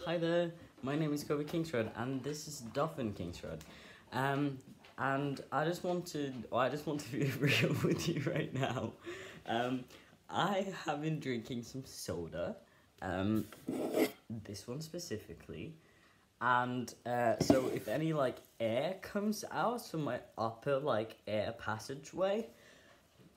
Hi there, my name is Kovu Kingsroad and this is Dolphin Kingsroad. And I just want to be real with you right now. I have been drinking some soda, this one specifically, and so if any air comes out from my upper air passageway,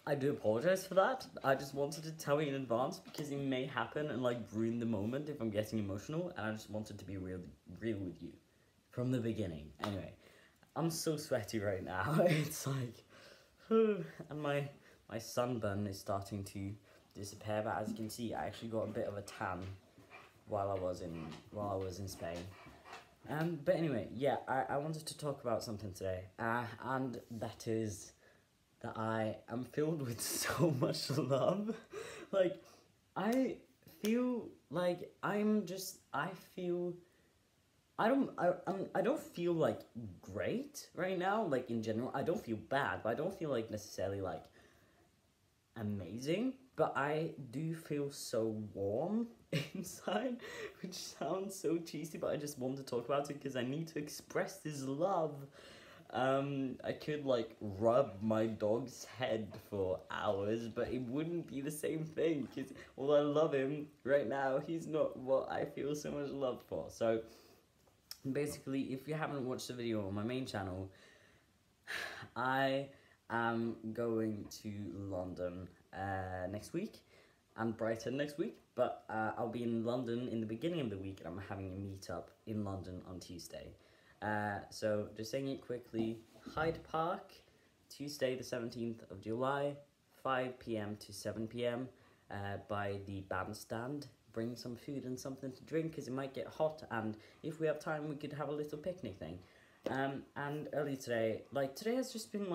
I do apologize for that. I just wanted to tell you in advance because it may happen and ruin the moment if I'm getting emotional, and I just wanted to be real with you from the beginning. Anyway, I'm so sweaty right now. It's and my sunburn is starting to disappear, but as you can see, I actually got a bit of a tan while I was in Spain. But anyway, yeah, I wanted to talk about something today, and that is that I am filled with so much love. I feel like I don't feel great right now, in general. I don't feel bad, but I don't feel necessarily amazing, but I do feel so warm inside, which sounds so cheesy, but I just want to talk about it because I need to express this love. I could rub my dog's head for hours, but it wouldn't be the same thing because although I love him right now, he's not what I feel so much love for. So basically, if you haven't watched the video on my main channel, I am going to London next week and Brighton next week, but I'll be in London in the beginning of the week, and I'm having a meetup in London on Tuesday. So just saying it quickly, Hyde Park, Tuesday the 17th of July, 5 p.m. to 7 p.m. By the bandstand. Bring some food and something to drink because it might get hot, and if we have time we could have a little picnic thing. And earlier today, today has just been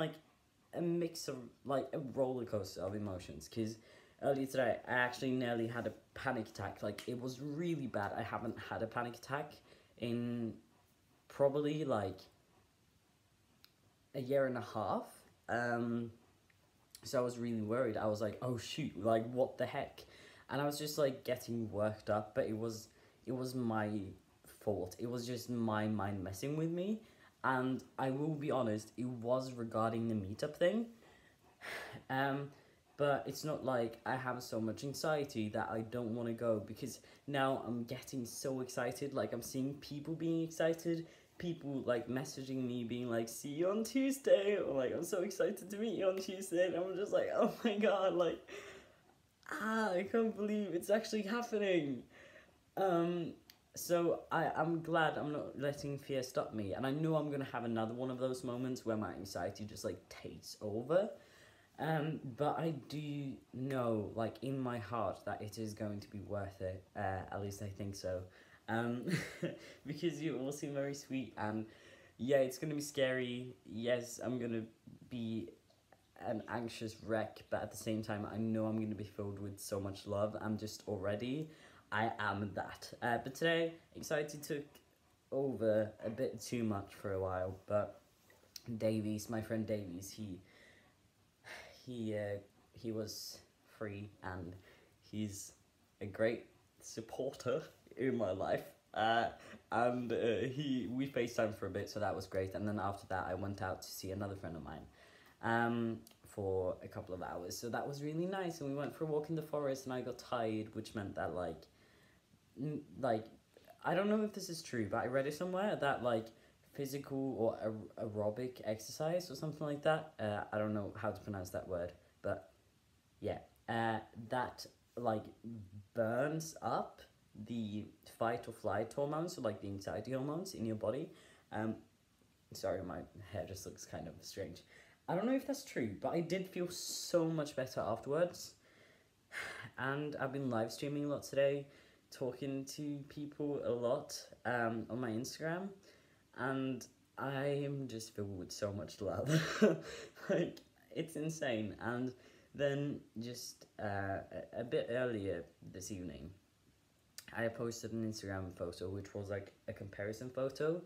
a mix of a roller coaster of emotions, because earlier today I actually nearly had a panic attack. It was really bad. I haven't had a panic attack in probably a year and a half, so I was really worried. I was like, oh shoot, what the heck? And I was just getting worked up, but it was my fault. It was just my mind messing with me, and I will be honest, it was regarding the meetup thing. But it's not I have so much anxiety that I don't want to go, because now I'm getting so excited. I'm seeing people being excited, people messaging me being see you on Tuesday, or I'm so excited to meet you on Tuesday, and I'm just oh my god, I can't believe it's actually happening. So I'm glad I'm not letting fear stop me, and I know I'm gonna have another one of those moments where my anxiety just takes over. But I do know, in my heart, that it is going to be worth it. At least I think so. Because you all seem very sweet, and yeah, it's gonna be scary. Yes, I'm gonna be an anxious wreck, but at the same time, I know I'm gonna be filled with so much love. I am that. But today, anxiety took over a bit too much for a while, but Davies, my friend Davies, he was free, and he's a great supporter in my life. And we FaceTimed for a bit, so that was great. And then after that, I went out to see another friend of mine for a couple of hours, so that was really nice. And we went for a walk in the forest, and I got tired, which meant that I don't know if this is true, but I read it somewhere that physical or aerobic exercise or something like that, I don't know how to pronounce that word, but yeah, that burns up the fight or flight hormones, so the anxiety hormones in your body. Sorry, my hair just looks kind of strange. I don't know if that's true, but I did feel so much better afterwards. And I've been live streaming a lot today, talking to people a lot on my Instagram, and I am just filled with so much love. It's insane. And then just a bit earlier this evening, I posted an Instagram photo which was a comparison photo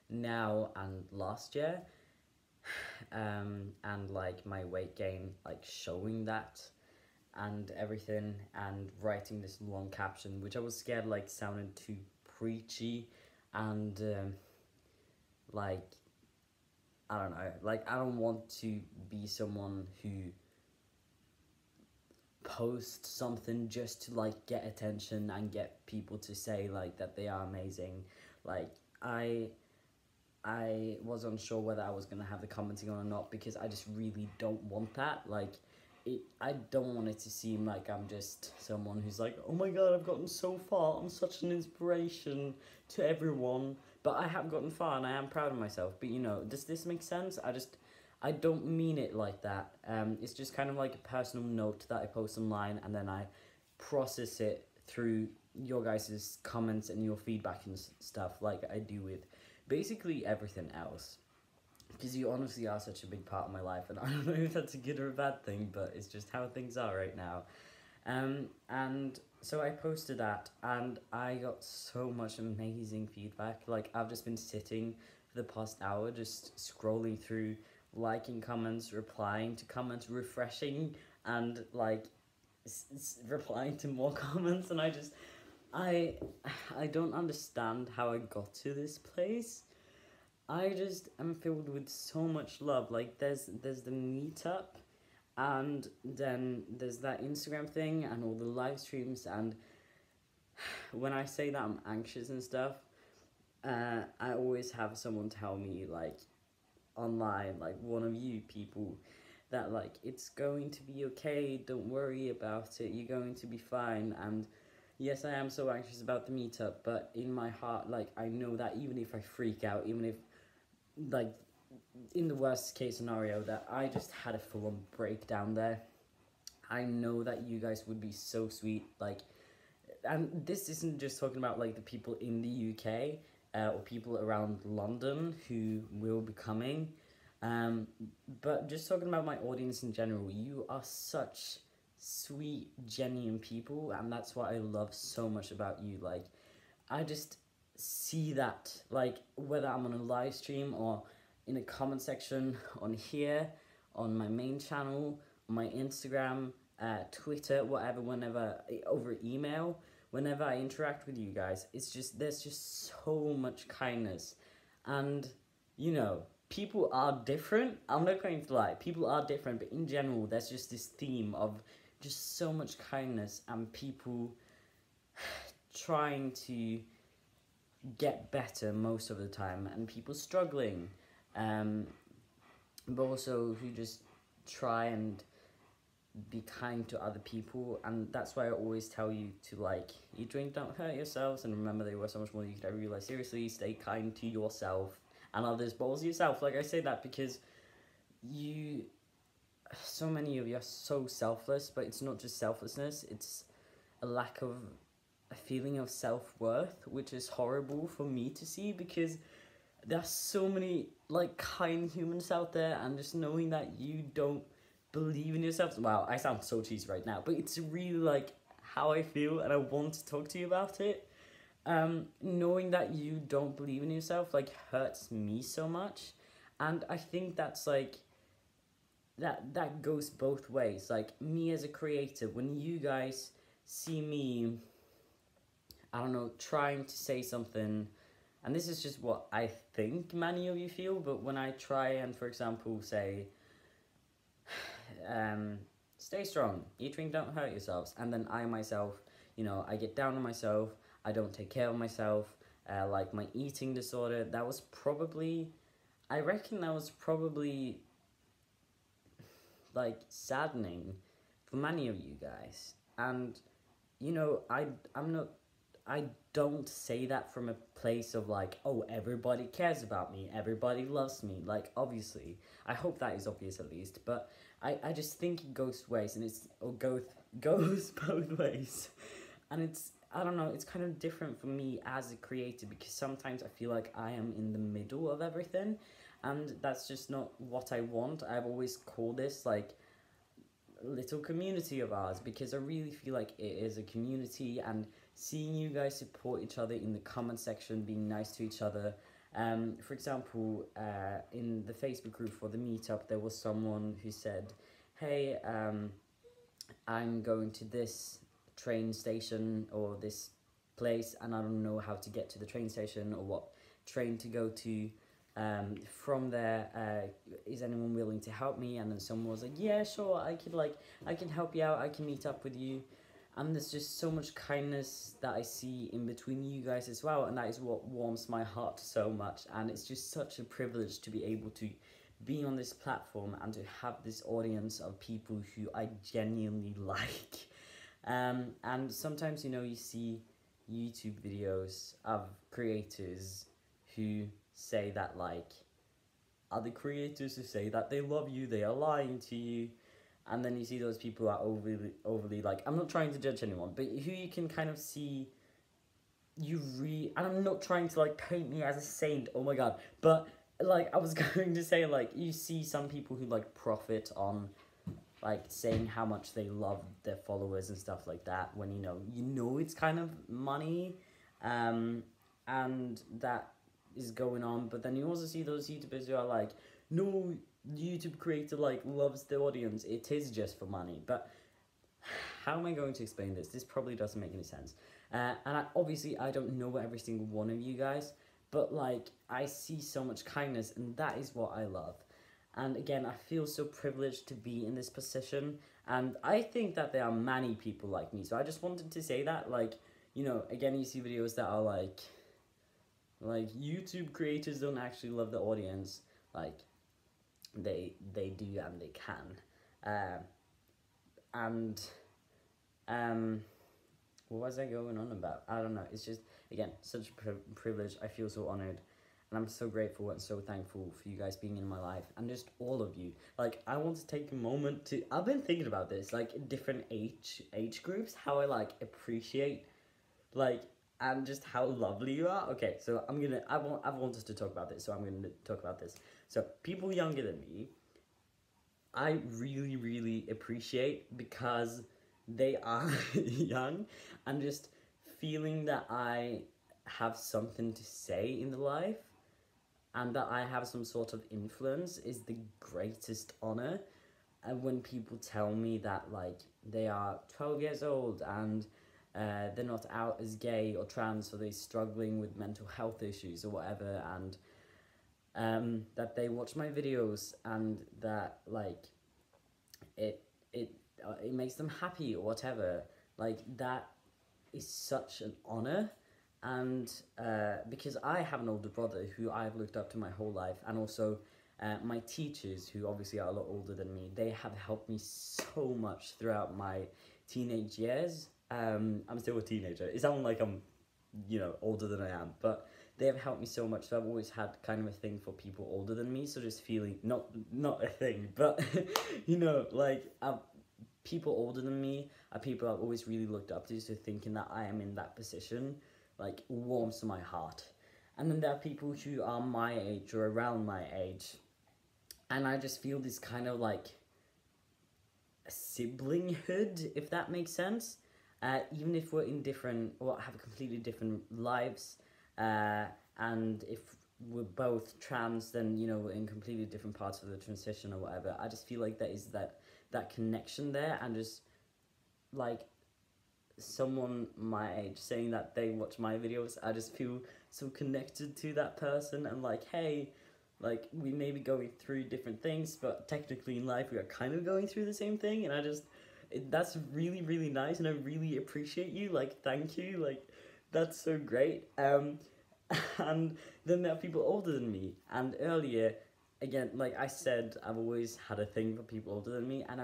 now and last year, and my weight gain, showing that and everything, and writing this long caption, which I was scared sounded too preachy and like, I don't know, like I don't want to be someone who posts something just to like get attention and get people to say like that they are amazing. Like I was unsure whether I was gonna have the commenting on or not, because I just really don't want that. Like I don't want it to seem like I'm just someone who's like, oh my god, I've gotten so far, I'm such an inspiration to everyone. But I have gotten far and I am proud of myself. But you know, does this make sense? I don't mean it like that. It's just kind of like a personal note that I post online, and then I process it through your guys' comments and your feedback and stuff, like I do with basically everything else. Because you honestly are such a big part of my life, and I don't know if that's a good or a bad thing, but it's just how things are right now. And so I posted that, and I got so much amazing feedback. Like, I've just been sitting for the past hour, just scrolling through, liking comments, replying to comments, refreshing, and like replying to more comments. And I don't understand how I got to this place. I just am filled with so much love. Like, there's the meetup, and then there's that Instagram thing and all the live streams. And when I say that I'm anxious and stuff, I always have someone tell me, like, online, like one of you people, that like, it's going to be okay, don't worry about it, you're going to be fine. And yes, I am so anxious about the meetup, but in my heart, like, I know that even if I freak out, even if, like, in the worst case scenario that I just had a full-on breakdown there, I know that you guys would be so sweet. Like, and this isn't just talking about like the people in the UK or people around London who will be coming, but just talking about my audience in general. You are such sweet, genuine people, and that's what I love so much about you. Like, I just see that, like, whether I'm on a live stream or in a comment section on here, on my main channel, on my Instagram, Twitter, whatever, whenever, over email, whenever I interact with you guys, it's just, there's just so much kindness. And, you know, people are different. I'm not going to lie, people are different, but in general, there's just this theme of just so much kindness and people trying to get better most of the time, and people struggling, but also who just try and be kind to other people. And that's why I always tell you to, like, eat, drink, don't hurt yourselves, and remember that you are so much more than you could ever realize. Seriously, stay kind to yourself and others, but also yourself. Like, I say that because so many of you are so selfless, but it's not just selflessness, it's a lack of a feeling of self-worth, which is horrible for me to see, because there's so many, like, kind humans out there, and just knowing that you don't believe in yourself. Wow, I sound so cheesy right now, but it's really, like, how I feel, and I want to talk to you about it. Knowing that you don't believe in yourself, like, hurts me so much, and I think that's, like, that goes both ways. Like, me as a creator, when you guys see me, I don't know, trying to say something, and this is just what I think many of you feel, but when I try and, for example, say, stay strong, eat, drink, don't hurt yourselves, and then I myself, you know, I get down on myself, I don't take care of myself, like my eating disorder, that was probably, I reckon that was probably, like, saddening for many of you guys. And, you know, I don't say that from a place of, like, oh, everybody cares about me, everybody loves me. Like, obviously, I hope that is obvious at least, but I just think it goes ways, and goes both ways. And it's, I don't know, it's kind of different for me as a creator, because sometimes I feel like I am in the middle of everything, and that's just not what I want. I've always called this, like, little community of ours, because I really feel like it is a community, and seeing you guys support each other in the comment section, being nice to each other. For example, in the Facebook group for the meetup, there was someone who said, hey, I'm going to this train station, or this place and I don't know how to get to the train station or what train to go to. From there, is anyone willing to help me? And then someone was like, yeah, sure, I can help you out, I can meet up with you. And there's just so much kindness that I see in between you guys as well, and that is what warms my heart so much. And it's just such a privilege to be able to be on this platform and to have this audience of people who I genuinely like. And sometimes, you know, you see YouTube videos of creators who say that, like, other creators who say that they love you, they are lying to you. And then you see those people who are overly like, I'm not trying to judge anyone, but who you can kind of see, and I'm not trying to, like, paint me as a saint, oh my god, but, like, I was going to say, like, you see some people who, like, profit on, like, saying how much they love their followers and stuff like that, when, you know it's kind of money, and that is going on. But then you also see those YouTubers who are like, no, YouTube creator, like, loves the audience, it is just for money. But how am I going to explain this? This probably doesn't make any sense. And obviously I don't know every single one of you guys, but, like, I see so much kindness, and that is what I love. And again, I feel so privileged to be in this position, and I think that there are many people like me. So I just wanted to say that, like, again, you see videos that are like YouTube creators don't actually love the audience. Like, they do and they can. What was I going on about? I don't know. It's just, again, such a privilege. I feel so honored. And I'm so grateful and so thankful for you guys being in my life. And just all of you. Like, I want to take a moment to... I've been thinking about this. Like, different age groups. How I, like, appreciate... Like, and just how lovely you are. Okay, so I've wanted to talk about this. So I'm going to talk about this. So, people younger than me... I really, really appreciate, because they are young, and just feeling that I have something to say in the life and that I have some sort of influence is the greatest honor. And when people tell me that, like, they are 12 years old and they're not out as gay or trans, or they're struggling with mental health issues or whatever, and that they watch my videos and that, like, it makes them happy or whatever, like, that is such an honor. And because I have an older brother who I've looked up to my whole life, and also my teachers, who obviously are a lot older than me, they have helped me so much throughout my teenage years. I'm still a teenager. It sounds like I'm, older than I am, but they have helped me so much. So I've always had kind of a thing for people older than me. So just feeling, not a thing, but, like, people older than me are people I've always really looked up to. So thinking that I am in that position, like, warms my heart. And then there are people who are my age or around my age, and I just feel this kind of, like, siblinghood, if that makes sense. Even if we're in different, or have completely different lives, and if we're both trans, then, we're in completely different parts of the transition or whatever. I just feel like there is that connection there, and just, like, someone my age saying that they watch my videos, I just feel so connected to that person, and, like, hey, like, we may be going through different things, but technically in life we are kind of going through the same thing, and that's really, really nice, and I really appreciate you, like, thank you, like, that's so great. And then there are people older than me, and earlier, again, like I said, I've always had a thing for people older than me, and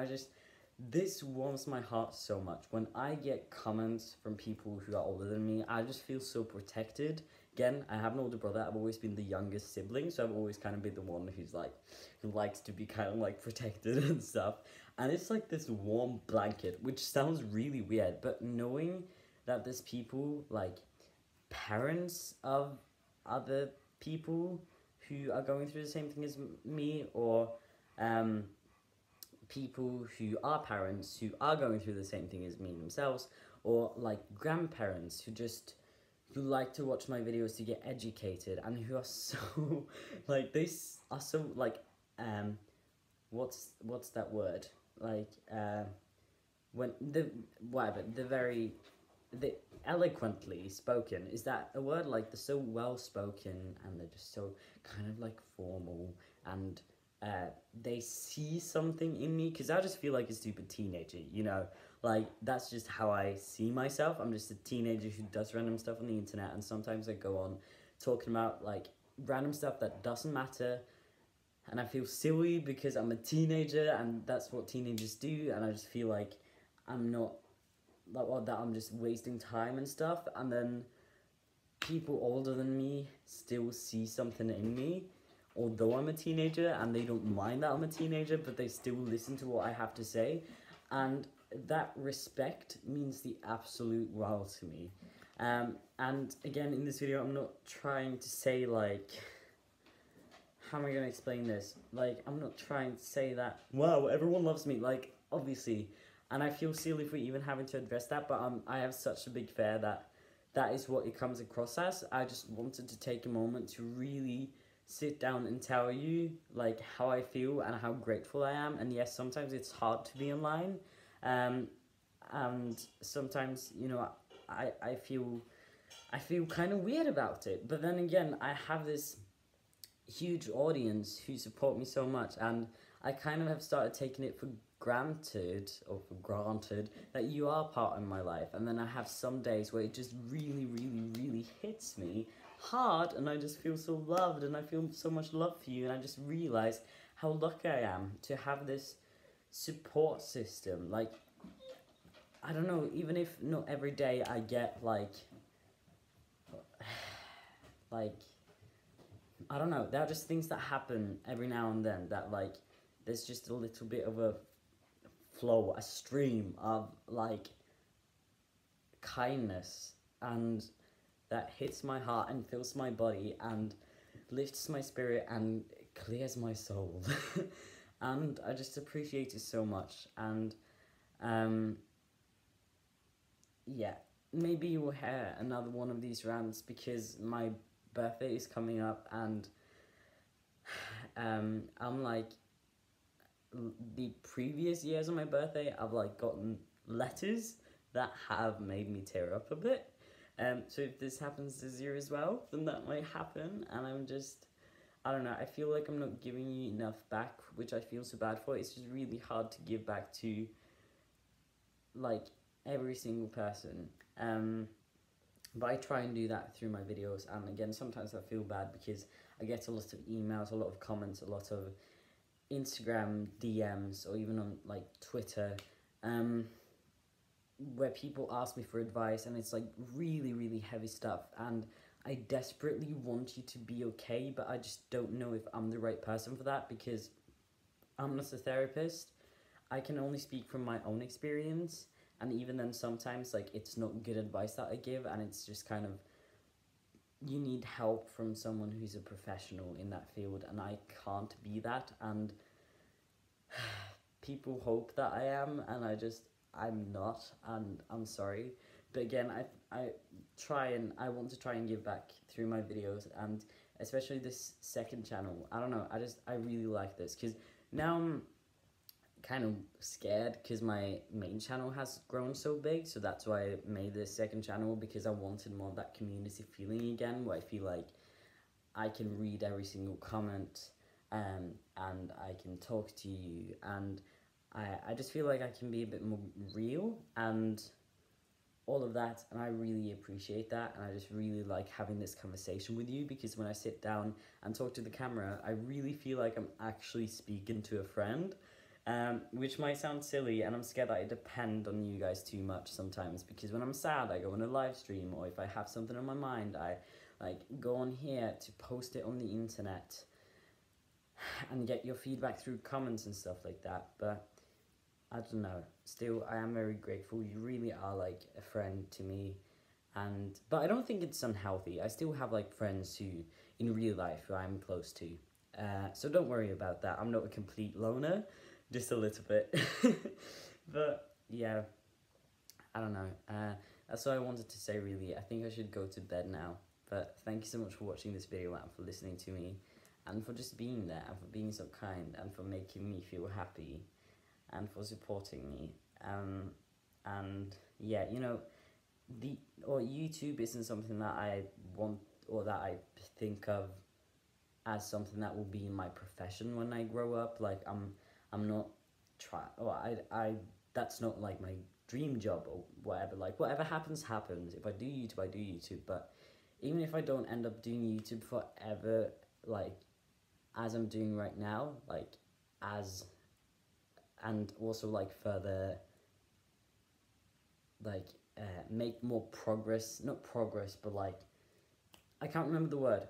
this warms my heart so much. When I get comments from people who are older than me, I just feel so protected. Again, I have an older brother. I've always been the youngest sibling, so I've always kind of been the one who likes to be kind of, like, protected and stuff. And it's like this warm blanket, which sounds really weird, but knowing that there's people, like, parents of other people who are going through the same thing as me, or people who are parents who are going through the same thing as me themselves, or, like, grandparents who like to watch my videos to get educated, and who are so, like, they are so, like, what's that word? Like, when the very the eloquently spoken, is that a word? Like, they're so well spoken and they're just so kind of like formal, and they see something in me, because I just feel like a stupid teenager, you know, like that's just how I see myself. I'm just a teenager who does random stuff on the internet, and sometimes I go on talking about like random stuff that doesn't matter, and I feel silly because I'm a teenager and that's what teenagers do, and I just feel like I'm not like, well, that I'm just wasting time and stuff, and then people older than me still see something in me, although I'm a teenager, and they don't mind that I'm a teenager, but they still listen to what I have to say, and that respect means the absolute world to me. And again, in this video, I'm not trying to say, like, how am I going to explain this? Like, I'm not trying to say that, wow, everyone loves me, like, obviously, and I feel silly for even having to address that, but I have such a big fear that that is what it comes across as. I just wanted to take a moment to really sit down and tell you, like, how I feel and how grateful I am. And yes, sometimes it's hard to be online, and sometimes, you know, I feel kind of weird about it. But then again, I have this huge audience who support me so much, and I kind of have started taking it for granted that you are part of my life. And then I have some days where it just really hits me hard, and I just feel so loved, and I feel so much love for you, and I just realize how lucky I am to have this support system. Like, I don't know, even if not every day I get like I don't know, there are just things that happen every now and then that, like, there's just a little bit of a flow, a stream of, like, kindness, and that hits my heart and fills my body and lifts my spirit and clears my soul. And I just appreciate it so much. And, yeah, maybe you will hear another one of these rants because my birthday is coming up, and I'm like, the previous years on my birthday, I've like gotten letters that have made me tear up a bit. So if this happens this year as well, then that might happen, and I'm just, I don't know, I feel like I'm not giving you enough back, which I feel so bad for. It's just really hard to give back to, like, every single person. But I try and do that through my videos, and again, sometimes I feel bad because I get a lot of emails, a lot of comments, a lot of Instagram DMs, or even on, like, Twitter, where people ask me for advice, and it's like really heavy stuff, and I desperately want you to be okay, but I just don't know if I'm the right person for that, because I'm not a therapist. I can only speak from my own experience, and even then sometimes, like, it's not good advice that I give, and it's just kind of, you need help from someone who's a professional in that field, and I can't be that, and people hope that I am, and I'm not, and I'm sorry. But again, I want to try and give back through my videos, and especially this second channel. I don't know, I really like this, because now I'm kind of scared, because my main channel has grown so big, so that's why I made this second channel, because I wanted more of that community feeling again, where I feel like I can read every single comment, and I can talk to you, and I just feel like I can be a bit more real, and all of that, and I really appreciate that, and I just really like having this conversation with you, because when I sit down and talk to the camera, I really feel like I'm actually speaking to a friend, which might sound silly, and I'm scared that I depend on you guys too much sometimes, because when I'm sad, I go on a live stream, or if I have something on my mind, I like go on here to post it on the internet and get your feedback through comments and stuff like that. But I don't know, still, I am very grateful. You really are like a friend to me, but I don't think it's unhealthy. I still have like friends who, in real life, who I'm close to, so don't worry about that. I'm not a complete loner, just a little bit. But yeah, I don't know, that's what I wanted to say, really. I think I should go to bed now, but thank you so much for watching this video, and for listening to me, and for just being there, and for being so kind, and for making me feel happy, and for supporting me. And yeah, you know, YouTube isn't something that I want or that I think of as something that will be in my profession when I grow up. Like I'm not I that's not like my dream job or whatever. Like whatever happens happens. If I do YouTube, I do YouTube. But even if I don't end up doing YouTube forever, like as I'm doing right now, like as and also like further like make more progress, not progress, but like I can't remember the word.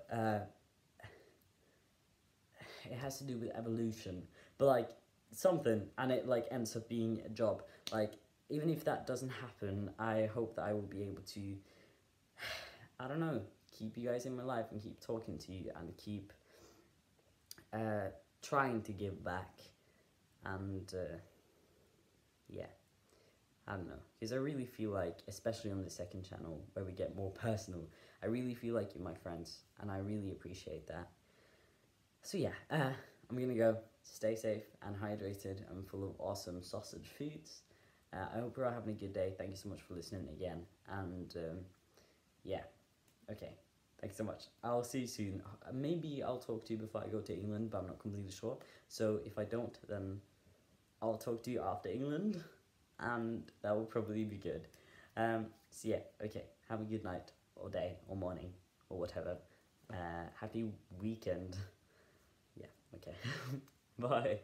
It has to do with evolution, but like something, and it like ends up being a job. Like even if that doesn't happen, I hope that I will be able to, I don't know, keep you guys in my life and keep talking to you and keep trying to give back, and yeah, I don't know, because I really feel like, especially on the second channel where we get more personal, I really feel like you're my friends, and I really appreciate that. So yeah, I'm gonna go. Stay safe and hydrated and full of awesome sausage foods. I hope you're all having a good day. Thank you so much for listening again. And yeah, okay. Thanks so much. I'll see you soon. Maybe I'll talk to you before I go to England, but I'm not completely sure. So if I don't, then I'll talk to you after England, and that will probably be good. So yeah, okay. Have a good night, or day, or morning, or whatever. Happy weekend. Yeah, okay. Bye.